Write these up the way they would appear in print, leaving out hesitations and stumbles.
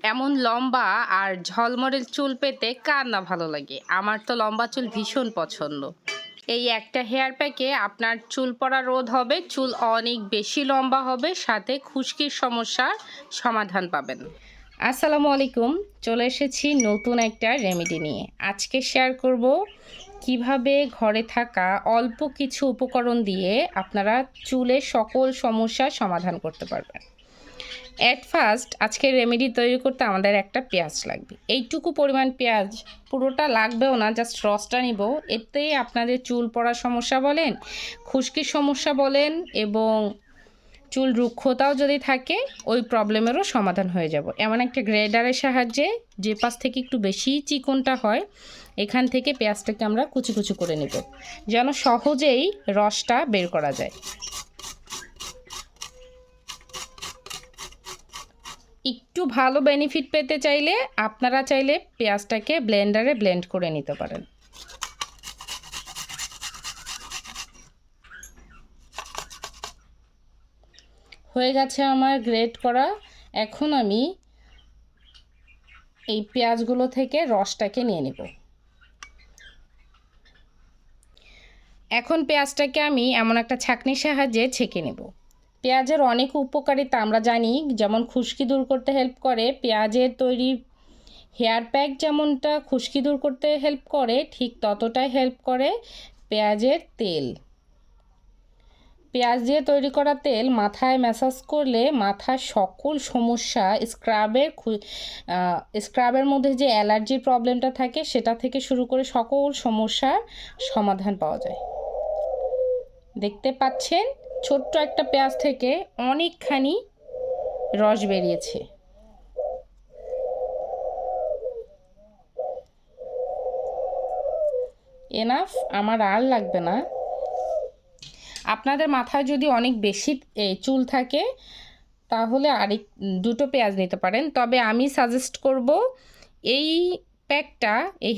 এমন লম্বা আর ঝলমলে চুল পেতে কার না ভালো লাগে? আমার তো লম্বা চুল ভীষণ পছন্দ। এই একটা হেয়ার প্যাকে আপনার চুল পড়া রোধ হবে, চুল অনেক বেশি লম্বা হবে, সাথে খুশকির সমস্যার সমাধান পাবেন। আসসালামু আলাইকুম, চলে এসেছি নতুন একটা রেমেডি নিয়ে। আজকে শেয়ার করব কিভাবে ঘরে থাকা অল্প কিছু উপকরণ দিয়ে আপনারা চুলের সকল সমস্যার সমাধান করতে পারবেন। অ্যাট ফার্স্ট আজকের রেমেডি তৈরি করতে আমাদের একটা পেঁয়াজ লাগবে। এইটুকু পরিমাণ পেঁয়াজ, পুরোটা লাগবেও না, জাস্ট রসটা নিব। এতেই আপনাদের চুল পড়ার সমস্যা বলেন, খুশকির সমস্যা বলেন এবং চুল রুক্ষতাও যদি থাকে ওই প্রবলেমেরও সমাধান হয়ে যাব। এমন একটা গ্রেডারের সাহায্যে যে পাশ থেকে একটু বেশি চিকনটা হয় এখান থেকে পেঁয়াজটাকে আমরা কুচি কুচি করে নেব, যেন সহজেই রসটা বের করা যায়। একটু ভালো বেনিফিট পেতে চাইলে আপনারা চাইলে পেঁয়াজটাকে ব্লেন্ডারে ব্লেন্ড করে নিতে পারেন। হয়ে গেছে আমার গ্রেট করা। এখন আমি এই পেঁয়াজগুলো থেকে রসটাকে নিয়ে নেব। এখন পেঁয়াজটাকে আমি এমন একটা ছাঁকনির সাহায্যে ছেঁকে নেব। পেঁয়াজের অনেক উপকারিতা আমরা জানি, যেমন খুশকি দূর করতে হেল্প করে। পেঁয়াজের তৈরি হেয়ার প্যাক যেমনটা খুশকি দূর করতে হেল্প করে, ঠিক ততটাই হেল্প করে পেঁয়াজের তেল। পেঁয়াজ দিয়ে তৈরি করা তেল মাথায় ম্যাসাজ করলে মাথার সকল সমস্যা, স্ক্রাবের মধ্যে যে অ্যালার্জির প্রবলেমটা থাকে সেটা থেকে শুরু করে সকল সমস্যার সমাধান পাওয়া যায়। দেখতে পাচ্ছেন ছোট্ট একটা পেঁয়াজ থেকে অনেকখানি রস বেরিয়েছে। এনাফ, আমার আর লাগবে না। আপনাদের মাথায় যদি অনেক বেশি চুল থাকে তাহলে দুটো পেঁয়াজ নিতে পারেন, তবে আমি সাজেস্ট করব এই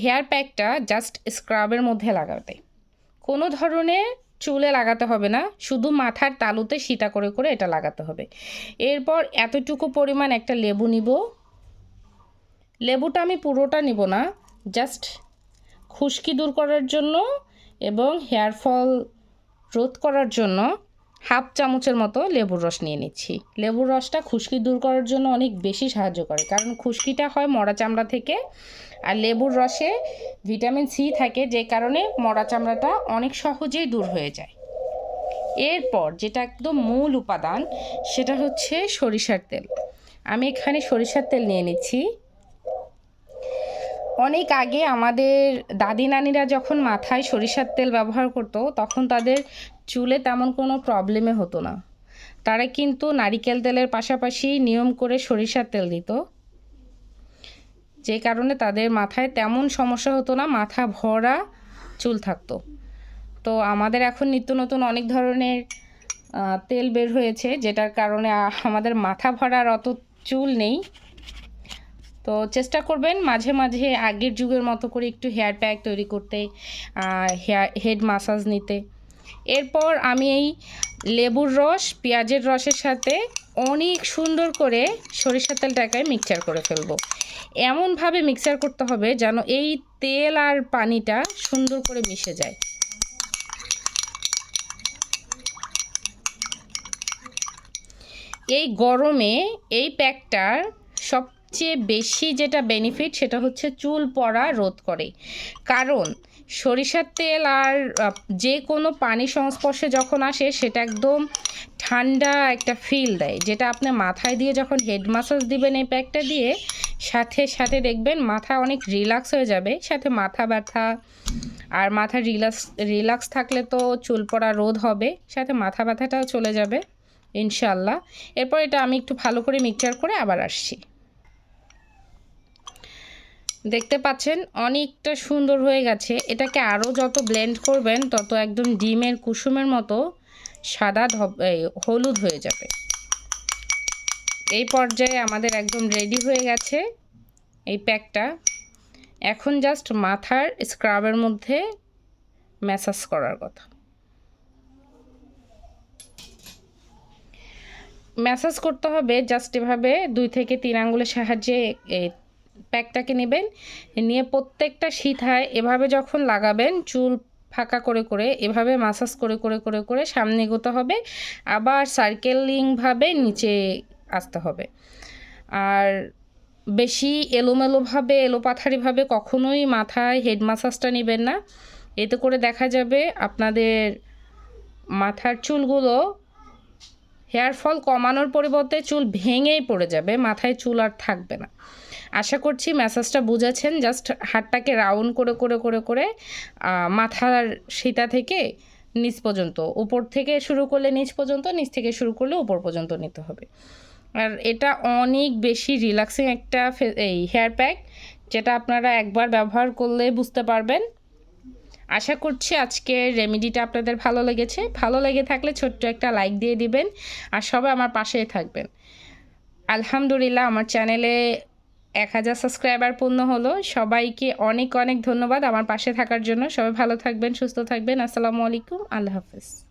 হেয়ার প্যাকটা জাস্ট স্ক্রাবের মধ্যে লাগাতে। কোনো ধরনের চুলে লাগাতে হবে না, শুধু মাথার তালুতে সিতা করে করে এটা লাগাতে হবে। এরপর এতটুকু পরিমাণ একটা লেবু নিব। লেবুটা আমি পুরোটা নিব না, জাস্ট খুশকি দূর করার জন্য এবং হেয়ার ফল রোধ করার জন্য হাফ চামচের মতো লেবুর রস নিয়ে নিচ্ছি। লেবুর রসটা খুশকি দূর করার জন্য অনেক বেশি সাহায্য করে, কারণ খুশকিটা হয় মরা চামড়া থেকে, আর লেবুর রসে ভিটামিন সি থাকে, যে কারণে মরা চামড়াটা অনেক সহজেই দূর হয়ে যায়। এরপর যেটা একদম মূল উপাদান সেটা হচ্ছে সরিষার তেল। আমি এখানে সরিষার তেল নিয়ে নিচ্ছি। অনেক আগে আমাদের দাদি নানিরা যখন মাথায় সরিষার তেল ব্যবহার করতো তখন তাদের চুলে তেমন কোনো প্রবলেমে হতো না। তারা কিন্তু নারিকেল তেলের পাশাপাশি নিয়ম করে সরিষার তেল দিত, যে কারণে তাদের মাথায় তেমন সমস্যা হতো না, মাথা ভরা চুল থাকতো। তো আমাদের এখন নিত্য নতুন অনেক ধরনের তেল বের হয়েছে, যেটার কারণে আমাদের মাথা ভরার অত চুল নেই। তো চেষ্টা করবেন মাঝে মাঝে আগের যুগের মতো করে একটু হেয়ার প্যাক তৈরি করতে, হেড মাসাজ নিতে। এরপর আমি এই লেবুর রস পেঁয়াজের রসের সাথে অনেক সুন্দর করে সরিষার তেলটাকে মিক্সচার করে ফেলবো। এমনভাবে মিক্সচার করতে হবে যেন এই তেল আর পানিটা সুন্দর করে মিশে যায়। এই গরমে এই প্যাকটার সবচেয়ে বেশি যেটা বেনিফিট সেটা হচ্ছে চুল পড়া রোধ করে, কারণ সরিষার তেল আর যে কোনো পানির সংস্পর্শে যখন আসে সেটা একদম ঠান্ডা একটা ফিল দেয়, যেটা আপনি মাথায় দিয়ে যখন হেড মাসাজ দিবেন এই প্যাকটা দিয়ে, সাথে সাথে দেখবেন মাথা অনেক রিল্যাক্স হয়ে যাবে, সাথে মাথা ব্যথা আর মাথা রিল্যাক্স থাকলে তো চুল পড়া রোধ হবে, সাথে মাথা ব্যথাটাও চলে যাবে ইনশাল্লাহ। এরপর এটা আমি একটু ভালো করে মিক্সচার করে আবার আসছি। দেখতে পাচ্ছেন অনেকটা সুন্দর হয়ে গেছে। এটাকে আরও যত ব্লেন্ড করবেন তত একদম ডিমের কুসুমের মতো সাদা হলুদ হয়ে যাবে। এই পর্যায়ে আমাদের একদম রেডি হয়ে গেছে এই প্যাকটা। এখন জাস্ট মাথার স্ক্রাবের মধ্যে ম্যাসাজ করার কথা। ম্যাসাজ করতে হবে জাস্ট এভাবে 2 থেকে 3 আঙ্গুলের সাহায্যে এই প্যাকটাকে নেবেন, নিয়ে প্রত্যেকটা সিথায় এভাবে যখন লাগাবেন চুল ফাঁকা করে করে এভাবে মাসাজ করে করে করে করে সামনে এগোতে হবে, আবার সার্কেলিংভাবে নিচে আসতে হবে। আর বেশি এলোমেলোভাবে এলোপাথারিভাবে কখনোই মাথায় হেড মাসাজটা নেবেন না, এতে করে দেখা যাবে আপনাদের মাথার চুলগুলো হেয়ার ফল কমানোর পরিবর্তে চুল ভেঙেই পড়ে যাবে, মাথায় চুল আর থাকবে না। আশা করছি ম্যাসাজটা বুঝেছেন। জাস্ট হাতটাকে রাউন্ড করে করে করে করে মাথার সিতা থেকে নিচ পর্যন্ত, উপর থেকে শুরু করলে নিচ পর্যন্ত, নিচ থেকে শুরু করলে উপর পর্যন্ত নিতে হবে। আর এটা অনেক বেশি রিল্যাক্সিং একটা এই হেয়ার প্যাক, যেটা আপনারা একবার ব্যবহার করলে বুঝতে পারবেন। আশা করছি আজকের রেমেডিটা আপনাদের ভালো লেগেছে। ভালো লেগে থাকলে ছোট্ট একটা লাইক দিয়ে দিবেন, আর সবাই আমার পাশেই থাকবেন। আলহামদুলিল্লাহ আমার চ্যানেলে 1000 সাবস্ক্রাইবার পূর্ণ হলো। সবাইকে অনেক অনেক ধন্যবাদ আমার পাশে থাকার জন্য। সবাই ভালো থাকবেন, সুস্থ থাকবেন। আসসালামু আলাইকুম, আল্লাহ হাফেজ।